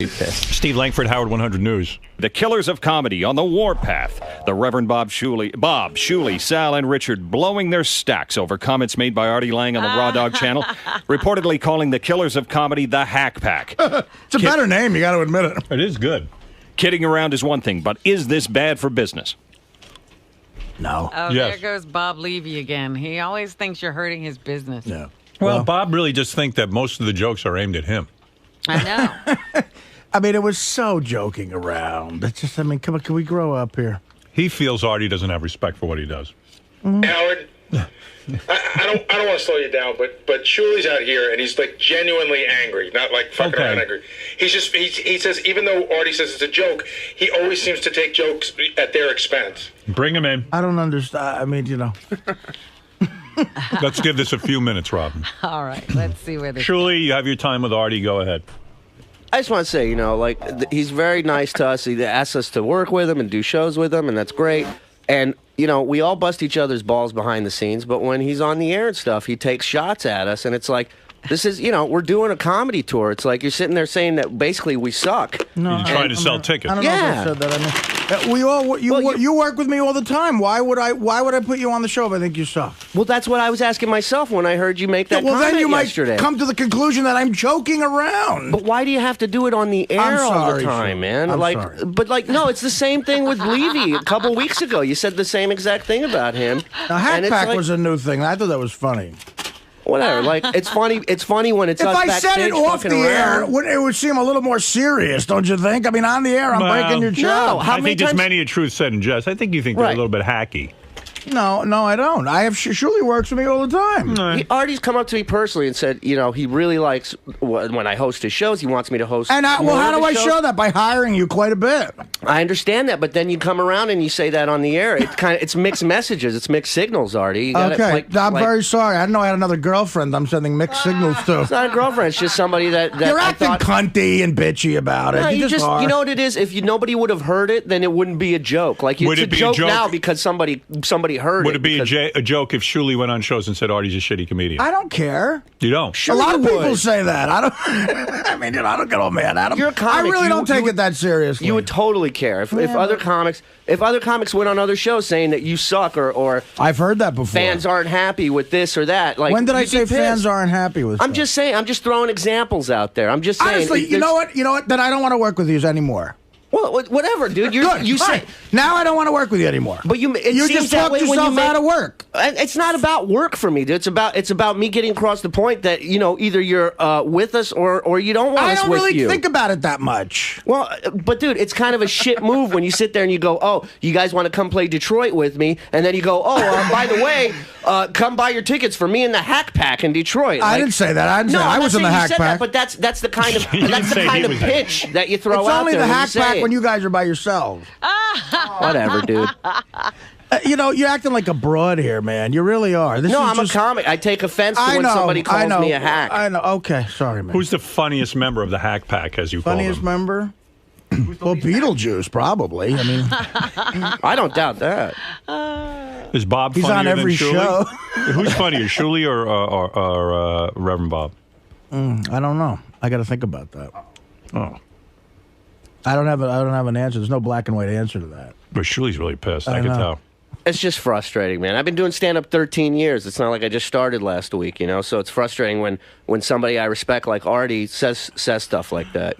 be pissed. Steve Langford, Howard 100 News. The killers of comedy on the warpath. The Reverend Bob Shuley, Sal, and Richard blowing their stacks over comments made by Artie Lang on the Raw Dog channel, reportedly calling the killers of comedy the Hack Pack. It's a better name, you got to admit it. It is good. Kidding around is one thing, but is this bad for business? No. Oh, Yes. there goes Bob Levy again. He always thinks you're hurting his business. Yeah. Well, Bob really just think that most of the jokes are aimed at him. I know. I mean, it was so joking around. It's just, I mean, come on, can we grow up here? He feels Artie doesn't have respect for what he does. Howard, I don't want to slow you down, but Shuley's out here and he's like genuinely angry, not like fucking around angry. He says even though Artie says it's a joke, he always seems to take jokes at their expense. Bring him in. I don't understand. I mean, you know. Let's give this a few minutes, Robin. All right, let's see where this Shuley, you have your time with Artie. Go ahead. I just want to say, he's very nice to us. He asks us to work with him and do shows with him, and that's great. And, we all bust each other's balls behind the scenes, but when he's on the air and stuff, he takes shots at us, and it's like, this is, we're doing a comedy tour. It's like you're sitting there saying that basically we suck. No, You're trying to sell tickets. I don't know if I said that. I mean, you work with me all the time. Why would I put you on the show if I think you suck? Well, that's what I was asking myself when I heard you make that comment then you yesterday. might come to the conclusion that I'm joking around. But why do you have to do it on the air all the time, man? I'm sorry. But no, it's the same thing with Levy. A couple weeks ago, you said the same exact thing about him. Now, Hack Pack was a new thing. I thought that was funny. Whatever, it's funny. It's funny when it's if us I backstage said it off the air, around. it would seem a little more serious, don't you think? I mean, on the air, I'm breaking your job. I think there's many a truth said in jest. I think you think they're a little bit hacky. No, I don't. I have Shuley works with me all the time. Artie's come up to me personally and said, he really likes when I host his shows. He wants me to host. And how do I show that? By hiring you quite a bit. I understand that, but then you come around and you say that on the air. It's mixed messages. It's mixed signals, Artie. Okay, I'm very sorry. I didn't know I had another girlfriend. I'm sending mixed signals to. It's not a girlfriend. It's just somebody that you're acting cunty and bitchy about it. No, you just are. You know what it is? If nobody would have heard it, then it wouldn't be a joke. Like it's a joke now because somebody heard it. Would it be a joke if Shuley went on shows and said Artie's a shitty comedian? I don't care. You don't? Sure, a lot of people say that. I don't. I mean, I don't get all mad at them. You're a comic. I really don't take it that seriously. You would totally care if other comics went on other shows saying that you suck or I've heard that before. Fans aren't happy with this or that. Like, when did I say fans aren't happy with? I'm just saying. I'm just throwing examples out there. I'm just saying. Honestly, you know what? Then I don't want to work with you anymore. Well, whatever, dude. You say now I don't want to work with you anymore. But you just talked yourself out of work. It's not about work for me, dude. It's about me getting across the point that either you're with us or you don't want us with you. I don't really think about it that much. Well, but dude, it's kind of a shit move when you sit there and you go, "Oh, you guys want to come play Detroit with me?" And then you go, "Oh, by the way, come buy your tickets for me and the Hack Pack in Detroit." I didn't say that. I was in the Hack Pack. But that's the kind of pitch that you throw it's out only there. The Hack Pack when you guys are by yourselves. Whatever, dude. You're acting like a broad here, man. You really are. I'm a comic. I take offense to when somebody calls me a hack. I know. Okay, sorry, man. Who's the funniest member of the Hack Pack, as you call them? Funniest member? Well, Beetlejuice, probably. I mean, I don't doubt that. Is Bob He's funnier on every than Shuley? show. Who's funnier, Shuley or Reverend Bob? I don't know. I got to think about that. Oh. I don't have an answer. There's no black and white answer to that. But Shuley's really pissed. I can tell. It's just frustrating, man. I've been doing stand-up 13 years. It's not like I just started last week, So it's frustrating when somebody I respect like Artie says stuff like that,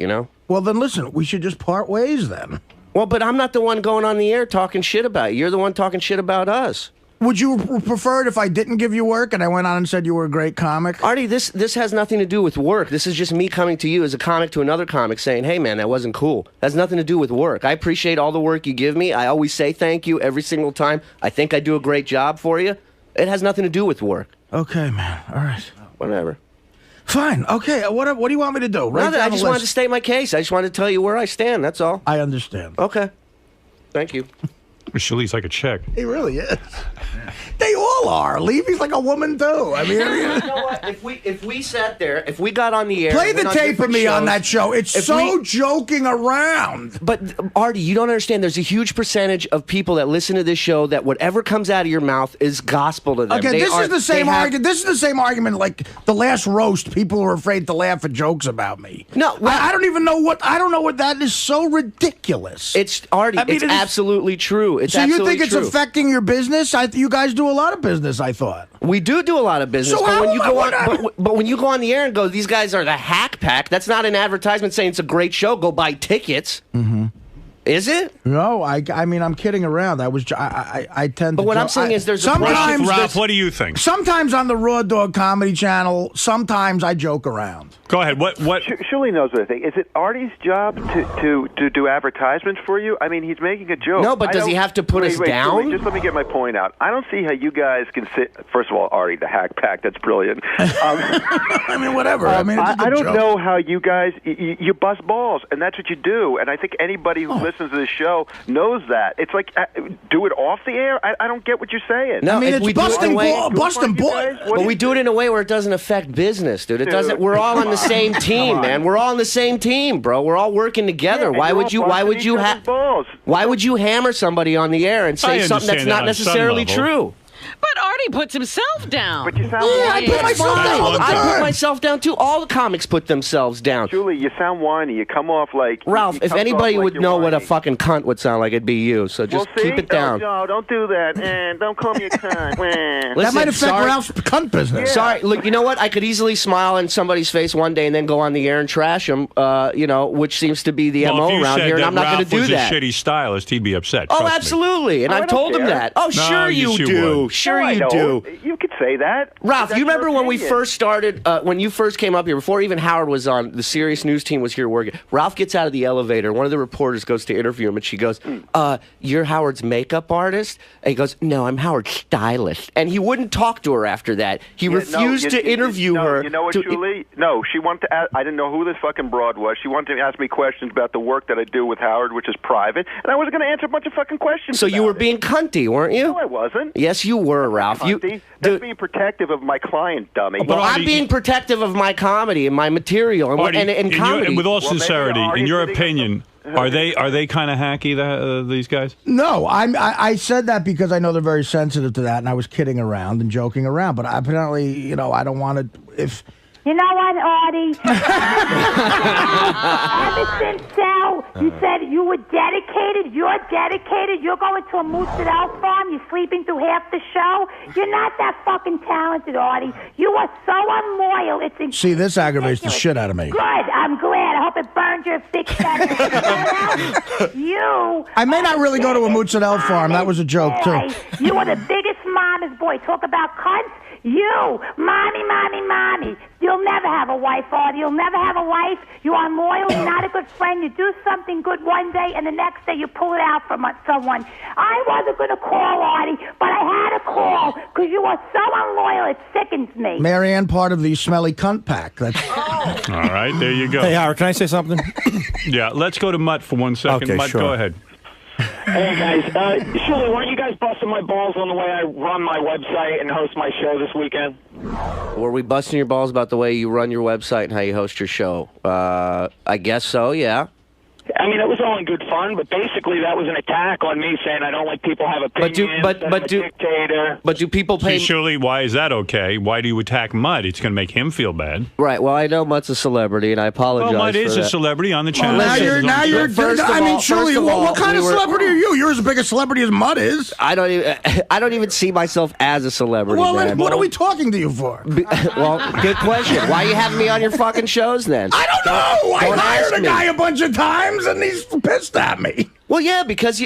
Well, then listen, we should just part ways then. Well, but I'm not the one going on the air talking shit about you. You're the one talking shit about us. Would you prefer it if I didn't give you work and I went on and said you were a great comic? Artie, this has nothing to do with work. This is just me coming to you as a comic to another comic saying, hey, man, that wasn't cool. It has nothing to do with work. I appreciate all the work you give me. I always say thank you every single time. I think I do a great job for you. It has nothing to do with work. Okay, man. All right. Whatever. Fine. Okay. What do you want me to do? I just wanted to state my case. I just wanted to tell you where I stand. That's all. I understand. Okay. Thank you. Shuley's like a chick. He really is. They all are. Levy's like a woman too. I mean, you know what? If we sat there, if we got on the air, play the tape of me on that show. It's so joking around. But Artie, you don't understand. There's a huge percentage of people that listen to this show that whatever comes out of your mouth is gospel to them. Okay, this is the same argument. This is the same argument like the last roast. People were afraid to laugh at jokes about me. No, well, I don't even know what. I don't know what that is. So ridiculous. It's Artie. It's absolutely true. It's so you think it's true. affecting your business? You guys do a lot of business. I thought we do a lot of business. So but when you go on, but when you go on the air and go, these guys are the Hack Pack. That's not an advertisement saying it's a great show. Go buy tickets. Mm-hmm. Is it? No, I mean I'm kidding around. I tend to. But what I'm saying is there's sometimes Ralph, what do you think? Sometimes on the Raw Dog Comedy Channel, sometimes I joke around. Go ahead. What? Shuley knows what I think. Is it Artie's job to do advertisements for you? I mean, he's making a joke. No, but does he have to put us down? Shuley, just let me get my point out. I don't see how you guys can sit. First of all, Artie, the Hack Pack, that's brilliant. I mean, whatever. I mean, I don't know how you guys you bust balls, and that's what you do. And I think anybody who listens to this show knows that. It's like do it off the air. I don't get what you're saying. No, I mean, it's busting balls. But we do it in a way where it doesn't affect business, dude. It doesn't. We're all on the same team, man. We're all on the same team, bro. We're all working together. Why would you hammer somebody on the air and say something that's not necessarily true? But Artie puts himself down. But you sound I put myself down. I put myself down too. All the comics put themselves down. Julie, you sound whiny. You come off like Ralph. If anybody would know what a fucking cunt would sound like, it'd be you. So just keep it down. No, don't do that. Don't call me a cunt. Listen, that might affect Ralph's cunt business. Yeah. Sorry, look. You know what? I could easily smile in somebody's face one day and then go on the air and trash them. Which seems to be the MO around here, and I'm not going to do that. If you said a shitty stylist, he'd be upset. Oh, absolutely. And I've told him that. Oh, sure you do. Sure you do. You could say that. Ralph, you remember when we first started, when you first came up here, before even Howard was on, the Serious News team was here working. Ralph gets out of the elevator. One of the reporters goes to interview him, and she goes, you're Howard's makeup artist? And he goes, no, I'm Howard's stylist. And he wouldn't talk to her after that. He refused to interview her. You know what, Julie? No, she wanted to ask, I didn't know who this fucking broad was. She wanted to ask me questions about the work that I do with Howard, which is private, and I was going to answer a bunch of fucking questions. So you were being cunty, weren't you? No, I wasn't. Yes, you were, Ralph. That's being protective of my client, dummy. Well, I'm being protective of my comedy and my material and comedy. And with all sincerity, in your opinion, are they kind of hacky? These guys? No, I said that because I know they're very sensitive to that, and I was kidding around and joking around. But apparently, I don't want to. If you know what, Artie? Ever since Sal, you said you were dedicated. You're dedicated. You're going to a mozzarella farm. You're sleeping through half the show. You're not that fucking talented, Artie. You are so unloyal. It's see, this aggravates the shit out of me. Good. I'm glad. I hope it burns your thick fat. I may not really go to a mozzarella farm. That was a joke, too. You are the biggest mama's boy. Talk about cunts. You, mommy. You'll never have a wife, Artie. You'll never have a wife. You're unloyal. You're not a good friend. You do something good one day, and the next day you pull it out from someone. I wasn't going to call, Artie, but I had to call because you are so unloyal. It sickens me. Marianne, part of the smelly cunt pack. That's all right, there you go. Hey, Howard, can I say something? Yeah, let's go to Mutt for 1 second. Okay, Mutt, sure. go ahead. Hey, guys. Shuley, weren't you guys busting my balls on the way I run my website and host my show this weekend? Were we busting your balls about the way you run your website and how you host your show? I guess so, yeah. I mean, it was all in good fun, but basically that was an attack on me saying I don't like people have opinions. Dictator. But do people pay? Surely, why is that okay? Why do you attack Mutt? It's going to make him feel bad. Right. Well, I know Mutt's a celebrity, and I apologize. Well, Mutt for is that. a celebrity on the channel. Now you're. Shuley, what kind of celebrity are you? You're as big a celebrity as Mutt is. I don't even see myself as a celebrity. Well, man. then what are we talking to you for? Well, good question. Why are you having me on your fucking shows then? I don't know. I hired a guy a bunch of times, and he's pissed at me. Well, yeah, because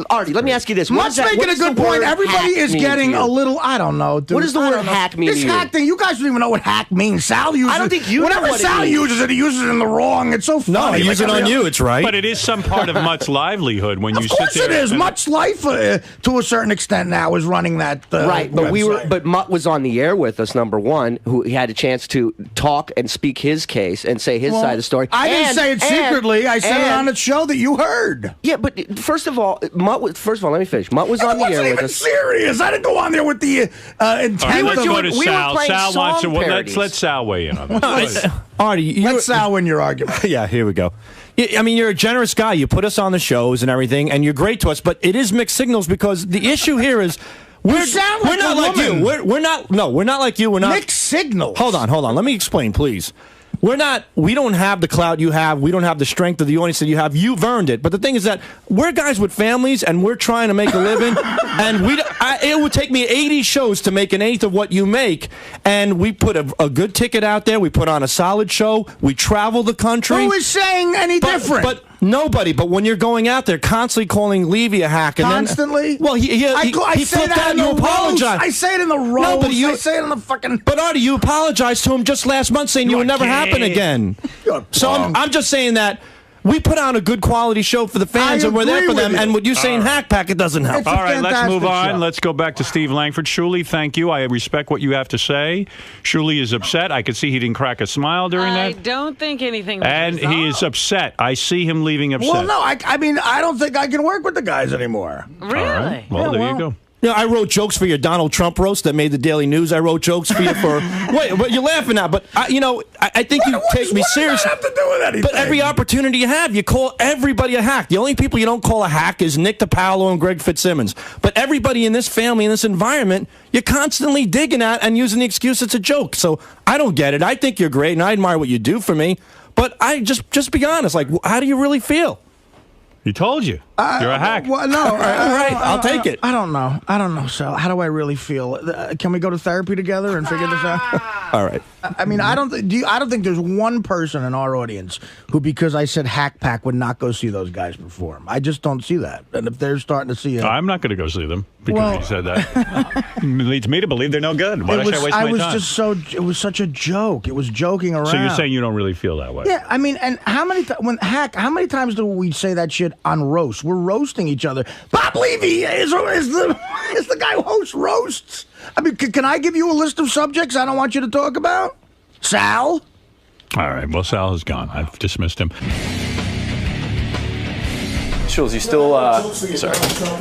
Artie, let me ask you this. Mutt's making a good point. Everybody is getting a little, I don't know, dude. What does the word hack mean to you? This hack thing, you guys don't even know what hack means. Sal uses it. I don't think you know whenever what Sal it means. uses it, he uses it in the wrong. It's so funny. No, I use it on you. It's right. But it is some part of Mutt's livelihood when you sit there. Of course it is. Mutt's life, to a certain extent now, is running that right, but website. But Mutt was on the air with us, number one, who he had a chance to talk and speak his case and say his side of the story. I didn't say it secretly. I said it on a show that you heard. Yeah, but first of all, let me finish. Mutt was on the air with us. Serious. I didn't go on there with the intent. All right, let's go to Sal. Sal wants to. parodies. Let Sal weigh in on this. Artie, let Sal win your argument. Yeah, here we go. I mean, you're a generous guy. You put us on the shows and everything, and you're great to us. But it is mixed signals because the issue here is we're not like you. We're not. No, we're not like you. We're not mixed signals. Hold on. Let me explain, please. We don't have the clout you have. We don't have the strength of the audience that you have. You've earned it. But the thing is that we're guys with families, and we're trying to make a living. And it would take me 80 shows to make an eighth of what you make. And we put a good ticket out there. We put on a solid show. We travel the country. Who is saying any different? But nobody. But when you're going out there, constantly calling Levy a hack. And constantly? Well, he flipped out and you apologize. I say it in the roast. No, but I say it in the fucking... But Artie, you apologized to him just last month saying you would never happen again. So I'm just saying that we put on a good quality show for the fans, and we're there for them. And what you saying, Hack Pack, it doesn't help. All right, let's move on. Let's go back to Steve Langford. Shuli, thank you. I respect what you have to say. Shuli is upset. I could see he didn't crack a smile during that. I don't think anything was And resolved. he is upset. I see him leaving upset. Well, no, I mean, I don't think I can work with the guys anymore. Really? All right. Well, there you go. You know, I wrote jokes for your Donald Trump roast that made the Daily News. I wrote jokes for you for... Wait, but you're laughing at. But, I think you take me seriously. What does that have to do with anything? But every opportunity you have, you call everybody a hack. The only people you don't call a hack is Nick DiPaolo and Greg Fitzsimmons. But everybody in this family, in this environment, you're constantly digging at and using the excuse it's a joke. So I don't get it. I think you're great, and I admire what you do for me. But I just be honest. Like, how do you really feel? He told you. You're a hack. Well, no. All right, I'll take it. I don't know, Sal. How do I really feel? Can we go to therapy together and figure this out? All right. I mean, I don't think there's one person in our audience who, because I said Hack Pack, would not go see those guys perform. I just don't see that. And if they're starting to see it, I'm not going to go see them because you said that. It leads me to believe they're no good. Why should I waste my time? It was such a joke. It was joking around. So you're saying you don't really feel that way? Yeah, I mean, and how many times do we say that shit on roast? We're roasting each other. Bob Levy is the guy who hosts roasts. I mean, can I give you a list of subjects I don't want you to talk about? Sal? All right. Well, Sal is gone. I've dismissed him. Schulz, you still,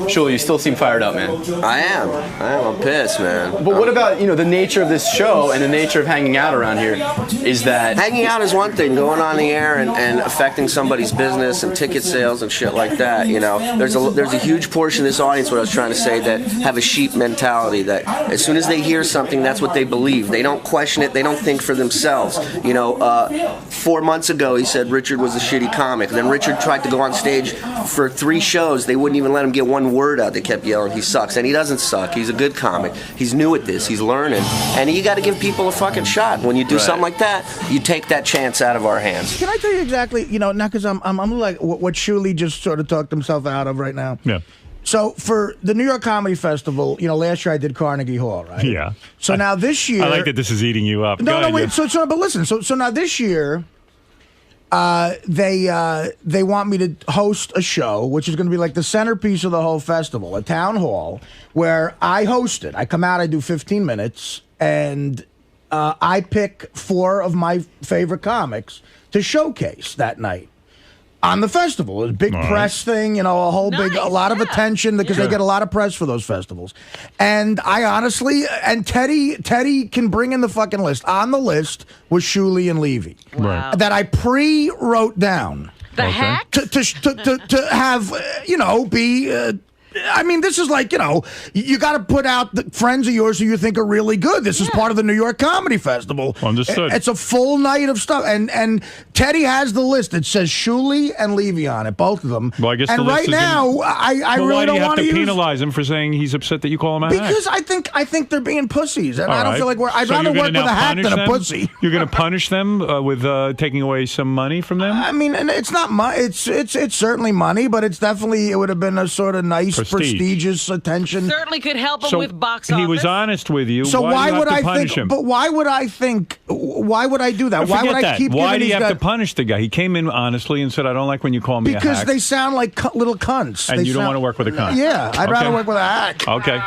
Schulz, you still seem fired up, man. I am. I'm pissed, man. But what about, the nature of this show and the nature of hanging out around here is that... Hanging out is one thing. Going on the air and affecting somebody's business and ticket sales and shit like that, There's a huge portion of this audience, what I was trying to say, that have a sheep mentality, that as soon as they hear something, that's what they believe. They don't question it. They don't think for themselves. 4 months ago, he said Richard was a shitty comic. Then Richard tried to go on stage for 3 shows. They wouldn't even let him get one word out. They kept yelling, he sucks. And he doesn't suck. He's a good comic. He's new at this. He's learning. And you got to give people a fucking shot. When you do something like that, you take that chance out of our hands. Can I tell you exactly, now because I'm like what Shuli just sort of talked himself out of right now? Yeah. So for the New York Comedy Festival, last year I did Carnegie Hall, right? Yeah. So now this year... I like that this is eating you up. No, wait. But listen. So now this year... they want me to host a show, which is going to be like the centerpiece of the whole festival, a town hall, where I host it. I come out, I do 15 minutes, and I pick 4 of my favorite comics to showcase that night on the festival. It's a big press thing, a lot of attention because they get a lot of press for those festivals. And I honestly, and Teddy can bring in the fucking list. On the list was Shuli and Levy. Wow. That I pre-wrote down. The hack? To have, be... I mean, this is like, you got to put out the friends of yours who you think are really good. This is part of the New York Comedy Festival. Understood. It's a full night of stuff. And Teddy has the list. It says Shuli and Levy on it, both of them. Well, I guess and the list right now, I really don't want to Why do you have to penalize him for saying he's upset that you call him a hack? Because I think they're being pussies. And I don't feel like I'd rather work with a hack than a pussy. You're going to punish them with taking away some money from them? I mean, and it's not money. It's certainly money, but it would have been a sort of nice, prestigious attention. Certainly could help him with box office. He was honest with you. So why would I punish him? But why would I think? Why would I do that? Why would I keep? Why do you have to punish the guy? He came in honestly and said, "I don't like when you call me a hack." Because they sound like little cunts. And you don't want to work with a cunt. Yeah, I'd rather work with a hack. Okay.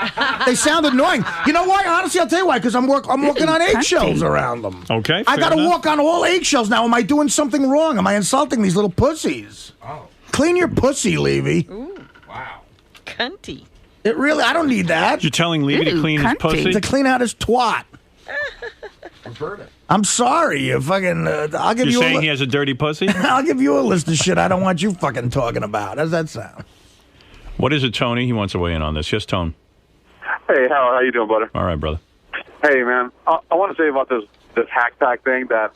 They sound annoying. You know why? Honestly, I'll tell you why. Because I'm walking on eggshells around them. Okay. I got to walk on all eggshells now. Am I doing something wrong? Am I insulting these little pussies? Oh. Clean your pussy, Levy. Ooh. Wow. Cunty. It really, I don't need that. You're telling Levy to clean his pussy? To clean out his twat. I'm sorry, you fucking. I'll give You're you. saying he has a dirty pussy? I'll give you a list of shit I don't want you fucking talking about. How does that sound? What is it, Tony? He wants to weigh in on this. Yes, Tone. Hey, how you doing, brother? All right, brother. Hey, man. I want to say about this hack pack thing that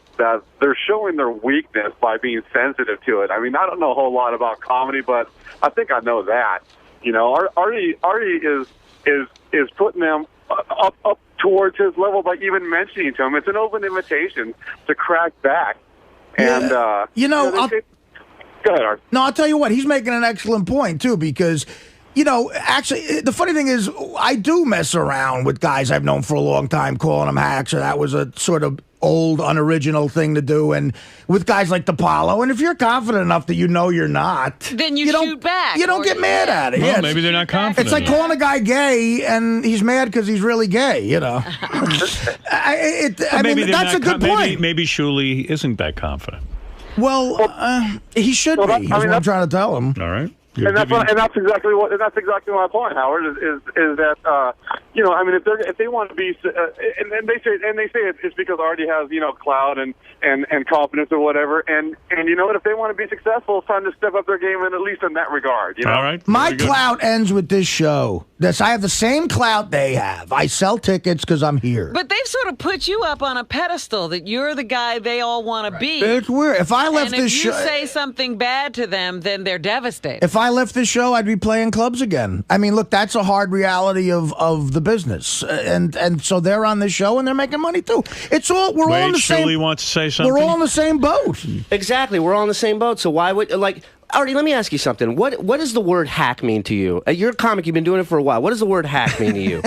they're showing their weakness by being sensitive to it. I mean, I don't know a whole lot about comedy, but I think I know that. You know, Artie is putting them up towards his level by even mentioning to him. It's an open invitation to crack back. And go ahead, Art. No, I'll tell you what. He's making an excellent point too, because actually, the funny thing is, I do mess around with guys I've known for a long time, calling them hacks, or that was a sort of old, unoriginal thing to do, and with guys like DePaulo. And if you're confident enough that you know you're not, then you don't shoot back. You don't get mad at it. Well, Yeah, maybe they're not confident. It's like calling a guy gay, and he's mad because he's really gay. You know, I mean, that's a good point. Maybe Shuley isn't that confident. Well, he should be. That's what I'm trying to tell him. All right. And that's exactly my point, Howard. Is that I mean, if they want to be, and they say it's because Artie has clout and confidence or whatever, and you know what, if they want to be successful, it's time to step up their game, and at least in that regard. You know? All right. My clout ends with this show. I have the same clout they have. I sell tickets because I'm here. But they've sort of put you up on a pedestal that you're the guy they all want to be. It's weird. If I left this show, if you say something bad to them, then they're devastated. If I left this show, I'd be playing clubs again. I mean, look, that's a hard reality of the business, and so they're on this show and they're making money too. It's all we're all in the same. Shuley wants to say something. We're all in the same boat. Exactly, we're all in the same boat. So why would Artie, let me ask you something. What does the word hack mean to you? You're a comic. You've been doing it for a while. What does the word hack mean to you?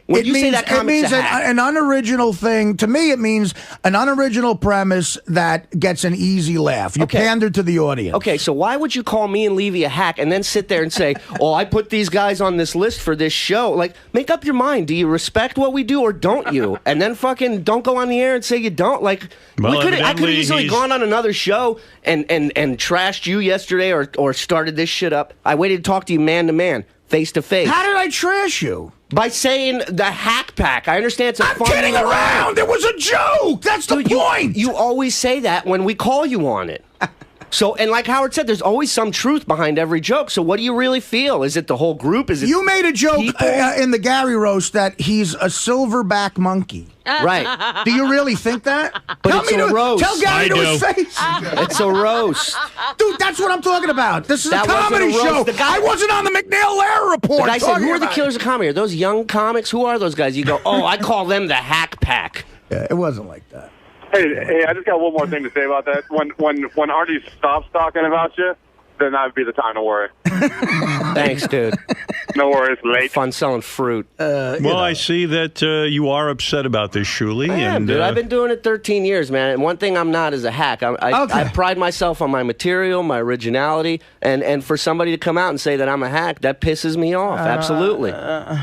When you say that comic's it means a hack. an unoriginal thing. To me, it means an unoriginal premise that gets an easy laugh. You pander to the audience. Okay, so why would you call me and Levy a hack and then sit there and say, oh, I put these guys on this list for this show? Like, make up your mind. Do you respect what we do or don't you? And then fucking don't go on the air and say you don't. Like, well, I could have easily gone on another show and trashed you yesterday or started this shit up. I waited to talk to you man to man, face to face. How did I trash you? By saying the hack pack. I understand it's a fun kidding around. It was a joke. That's the point. You always say that when we call you on it. So, and like Howard said, there's always some truth behind every joke. So what do you really feel? Is it the whole group? Is it You made a joke in the Gary roast that he's a silverback monkey. Right. Do you really think that? But it's a roast. Tell Gary to his face. It's a roast. Dude, that's what I'm talking about. This is a comedy show. I wasn't on the McNeil-Lehrer report. The guy said, who are the killers of comedy? Are those young comics? Who are those guys? You go, oh, I call them the hack pack. Yeah, it wasn't like that. Hey, I just got one more thing to say about that. When Artie stops talking about you, then that would be the time to worry. Thanks, dude. No worries, late. Fun selling fruit. Well, I see that you are upset about this, Shuley. I am, dude. I've been doing it 13 years, man. And one thing I'm not is a hack. I pride myself on my material, my originality, and for somebody to come out and say that I'm a hack, that pisses me off. Absolutely. All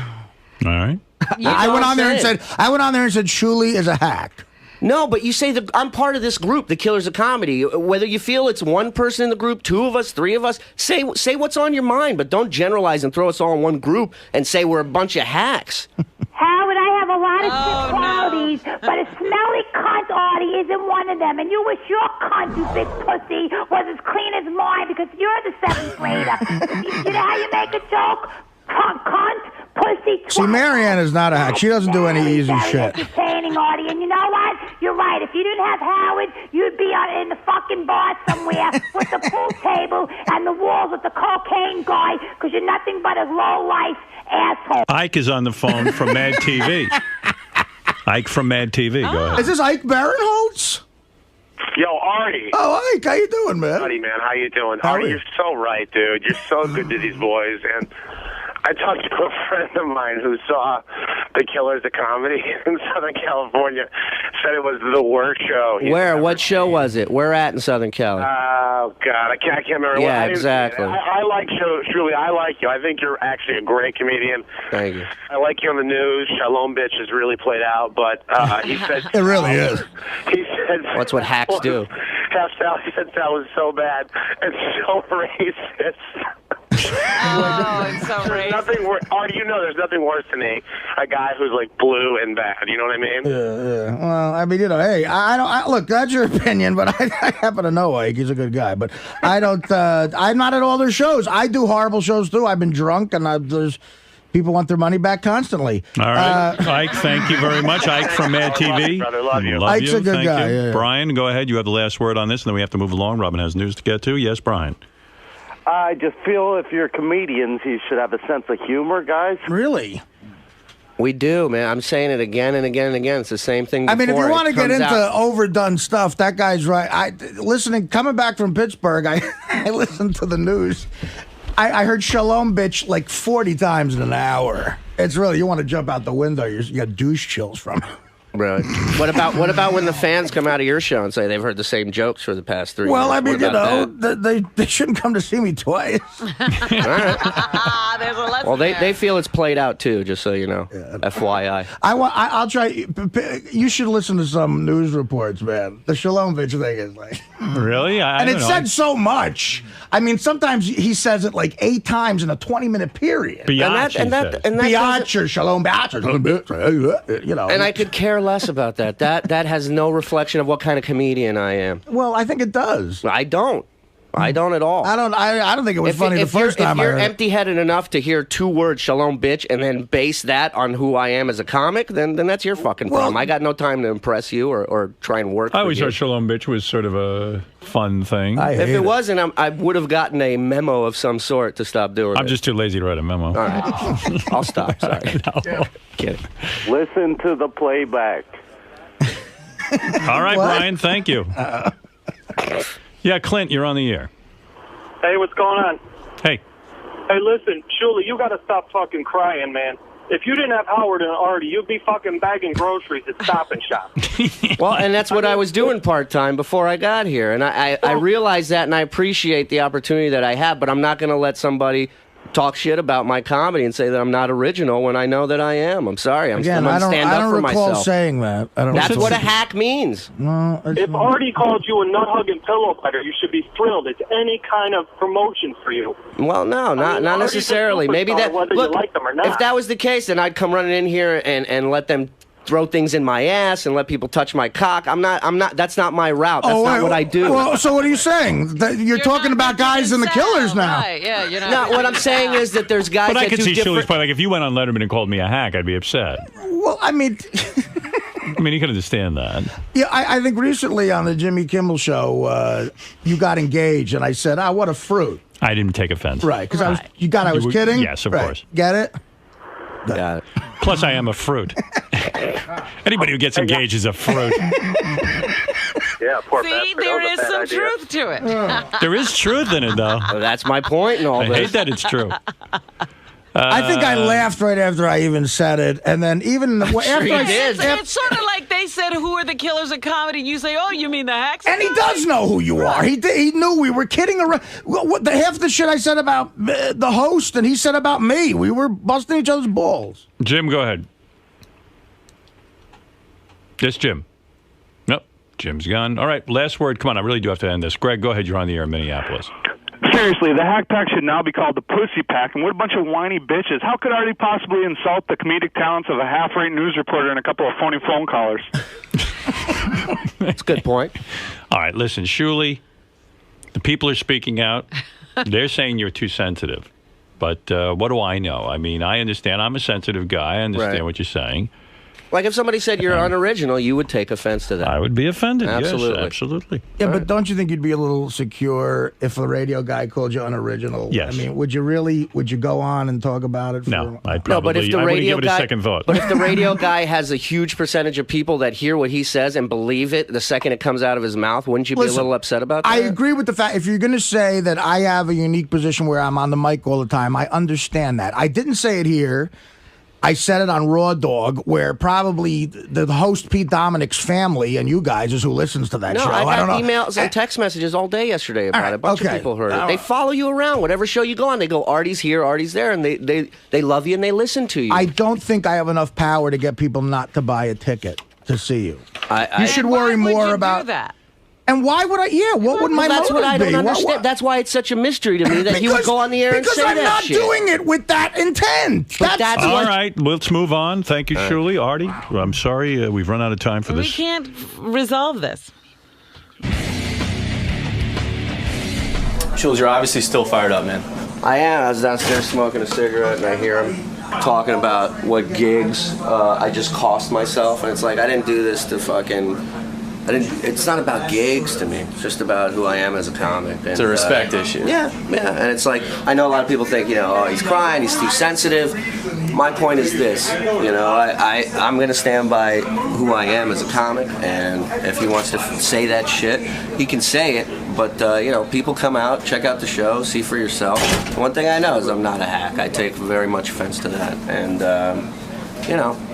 right. I went on there and said Shuley is a hack. No, but you say that I'm part of this group, the Killers of Comedy. Whether you feel it's one person in the group, two of us, three of us, say what's on your mind, but don't generalize and throw us all in one group and say we're a bunch of hacks. Howard, I have a lot of good qualities, but a smelly cunt Artie isn't one of them. And you wish your cunt, you big pussy, was as clean as mine because you're the 7th grader. You know how you make a joke? Cunt, pussy, twat. See, Marianne is not a hack. She doesn't do any easy shit. Entertaining, Artie, and you know what? You're right. If you didn't have Howard, you'd be in the fucking bar somewhere with the pool table and the walls with the cocaine guy because you're nothing but a low-life asshole. Ike is on the phone from Mad TV. Ike from Mad TV. Go ahead. Is this Ike Barinholtz? Yo, Artie. Oh, Ike, how you doing, man? Artie, man, how you doing? How are Artie, you? you're so right, dude. You're so good to these boys, and I talked to a friend of mine who saw the Killers of Comedy in Southern California. Said it was the worst show. Where? What show was it? Where at in Southern Cali? Oh, God, I can't remember. Yeah, I exactly. I like you, truly. I like you. I think you're actually a great comedian. Thank you. I like you on the news. Shalom Bitch has really played out, but he said... It really is. He said... That's what hacks do. Half Sally said Sal was so bad and so racist. Oh, it's so There's racist. nothing Artie, you know, there's nothing worse than a guy who's like blue and bad. You know what I mean? Yeah. Well, I mean, hey, I don't. Look, that's your opinion, but I happen to know Ike. He's a good guy, but I don't. I'm not at all their shows. I do horrible shows too. I've been drunk, and there's people want their money back constantly. All right, Ike, thank you very much. Ike from Mad TV. Brother, love you. Love Ike's you. a good Thank guy. you. Yeah. Brian, go ahead. You have the last word on this, and then we have to move along. Robin has news to get to. Yes, Brian. I just feel if you're comedians, you should have a sense of humor, guys. Really? We do, man. I'm saying it again and again and again. It's the same thing before. I mean, if you want to get It comes into out- overdone stuff, that guy's right. Coming back from Pittsburgh, I listened to the news. I heard Shalom bitch like 40 times in an hour. It's really, you want to jump out the window. You got douche chills from it. Really? What about when the fans come out of your show and say they've heard the same jokes for the past 3 Well, years? I mean, What about that? they shouldn't come to see me twice. All right. There's a lesson Well, they there. feel it's played out too, just so you know. FYI. I'll try. You should listen to some news reports, man. The Shalom bitch thing is like, Really? I and don't it know. said so much. I mean, sometimes he says it like 8 times in a 20-minute period. Biatch, he says. Biatch or Shalom bitch, you know. And I could care less about that. That has no reflection of what kind of comedian I am. Well, I think it does. I don't. I don't at all. I don't think it was funny the first time I If you're heard it. empty-headed enough to hear 2 words, shalom bitch, and then base that on who I am as a comic, then that's your fucking problem. I got no time to impress you or try and work I for always you. thought Shalom Bitch was sort of a fun thing. If it wasn't, I would have gotten a memo of some sort to stop doing it. I'm just too lazy to write a memo. All right. I'll stop. Sorry. Kidding. Listen to the playback. All right, What? Brian, thank you. Yeah, Clint, you're on the air. Hey, what's going on? Hey. Hey, listen, Shuli, you got to stop fucking crying, man. If you didn't have Howard and Artie, you'd be fucking bagging groceries at Stop and Shop. Well, and that's what I was doing part-time before I got here. And I realize that, and I appreciate the opportunity that I have, but I'm not going to let somebody talk shit about my comedy and say that I'm not original when I know that I am. I'm sorry. I'm Again, going I to stand up for recall myself. saying that. I don't That's recall- what a hack means. No, If Artie called you a nut-hugging pillow biter, you should be thrilled. It's any kind of promotion for you. Well, no, not Artie's a necessarily. Maybe superstar, that. whether Look, you like them or not. if that was the case, then I'd come running in here and let them throw things in my ass and let people touch my cock. I'm not. That's not my route. That's not what I do. Well, so what are you saying? That you're talking about guys in the Killers now. Right, yeah, you're not. No, what I'm saying is that there's guys But I that could do see Shuli's different. point. Like, if you went on Letterman and called me a hack, I'd be upset. Well, I mean, I mean, you can understand that. yeah, I think recently on the Jimmy Kimmel show, you got engaged, and I said, what a fruit. I didn't take offense. Right, because I was You were- kidding? Yes, of Right. course. Get it? Got it. Plus, I am a fruit. Anybody who gets engaged is a fruit. Yeah, poor See, bastard. there That was is a bad some idea. truth to it. There is truth in it, though. Well, that's my point in all I this. hate that it's true. I think I laughed right after I even said it, and then even after I It's, it's sort of like they said, "Who are the killers of comedy?" And you say, "Oh, you mean the hacks?" And he does know who you are. He knew we were kidding around. Half the shit I said about the host and he said about me. We were busting each other's balls. Jim, go ahead. Yes, Jim. Nope. Jim's gone. All right, last word. Come on, I really do have to end this. Greg, go ahead. You're on the air in Minneapolis. Seriously, the Hack Pack should now be called the Pussy Pack, and what a bunch of whiny bitches. How could Artie possibly insult the comedic talents of a half-rate news reporter and a couple of phony phone callers? That's a good point. All right, listen, Shuli, the people are speaking out. They're saying you're too sensitive. But what do I know? I mean, I understand. I'm a sensitive guy. I understand Right. what you're saying. Like if somebody said you're unoriginal, you would take offense to that. I would be offended. Absolutely. Yes, absolutely. Yeah, but don't you think you'd be a little secure if a radio guy called you unoriginal? Yes. I mean, would you go on and talk about it? No, I'd No, probably, but if the I wouldn't radio give it guy, a second thought. But if the radio guy has a huge percentage of people that hear what he says and believe it the second it comes out of his mouth, wouldn't you be a little upset about that? I agree with the fact, if you're going to say that I have a unique position where I'm on the mic all the time, I understand that. I didn't say it here. I said it on Raw Dog, where probably the host Pete Dominic's family and you guys is who listens to that No, show. I don't got know. emails and text messages all day yesterday about it. A bunch of people heard it. All They right. follow you around. Whatever show you go on, they go, Artie's here, Artie's there, and they love you and they listen to you. I don't think I have enough power to get people not to buy a ticket to see you. You should And why worry would more you about do that. And why would I? Yeah, what would my That's motive what I don't be? understand. That's why it's such a mystery to me that he would go on the air and say I'm that not shit. doing it with that intent. That's all right. Let's move on. Thank you, Shuli. Artie, I'm sorry we've run out of time for We this. can't resolve this. Jules, you're obviously still fired up, man. I am. I was downstairs smoking a cigarette, and I hear him talking about what gigs I just cost myself, and it's like I didn't do this to fucking. It's not about gigs to me. It's just about who I am as a comic. It's a respect issue. Yeah, and it's like I know a lot of people think, oh, he's crying, he's too sensitive. My point is this, I'm going to stand by who I am as a comic, and if he wants to say that shit, he can say it. But people come out, check out the show, see for yourself. One thing I know is I'm not a hack. I take very much offense to that, and.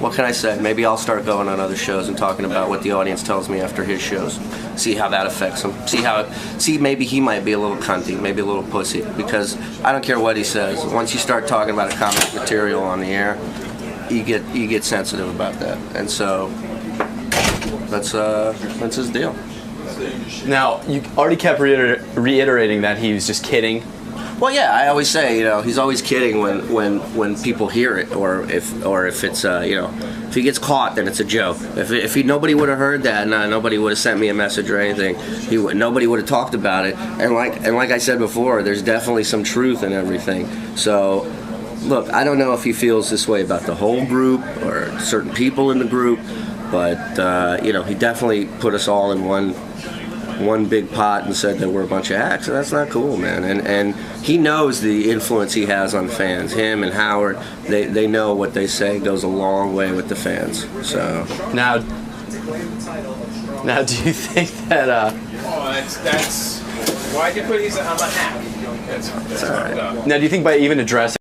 What can I say? Maybe I'll start going on other shows and talking about what the audience tells me after his shows. See how that affects him. See maybe he might be a little cunty, maybe a little pussy, because I don't care what he says. Once you start talking about a comic material on the air, you get sensitive about that. And so that's his deal. Now, you already kept reiterating that he was just kidding. Well, yeah, I always say, he's always kidding when people hear it, or if it's, if he gets caught, then it's a joke. If nobody would have heard that, nobody would have sent me a message or anything. Nobody would have talked about it. And like I said before, there's definitely some truth in everything. So, look, I don't know if he feels this way about the whole group or certain people in the group, but he definitely put us all in one big pot and said that we're a bunch of hacks, and that's not cool, man. And he knows the influence he has on fans. Him and Howard, they know what they say goes a long way with the fans. So now do you think that? That's why'd you put? I'm a hack. That's all right. Now, do you think by even addressing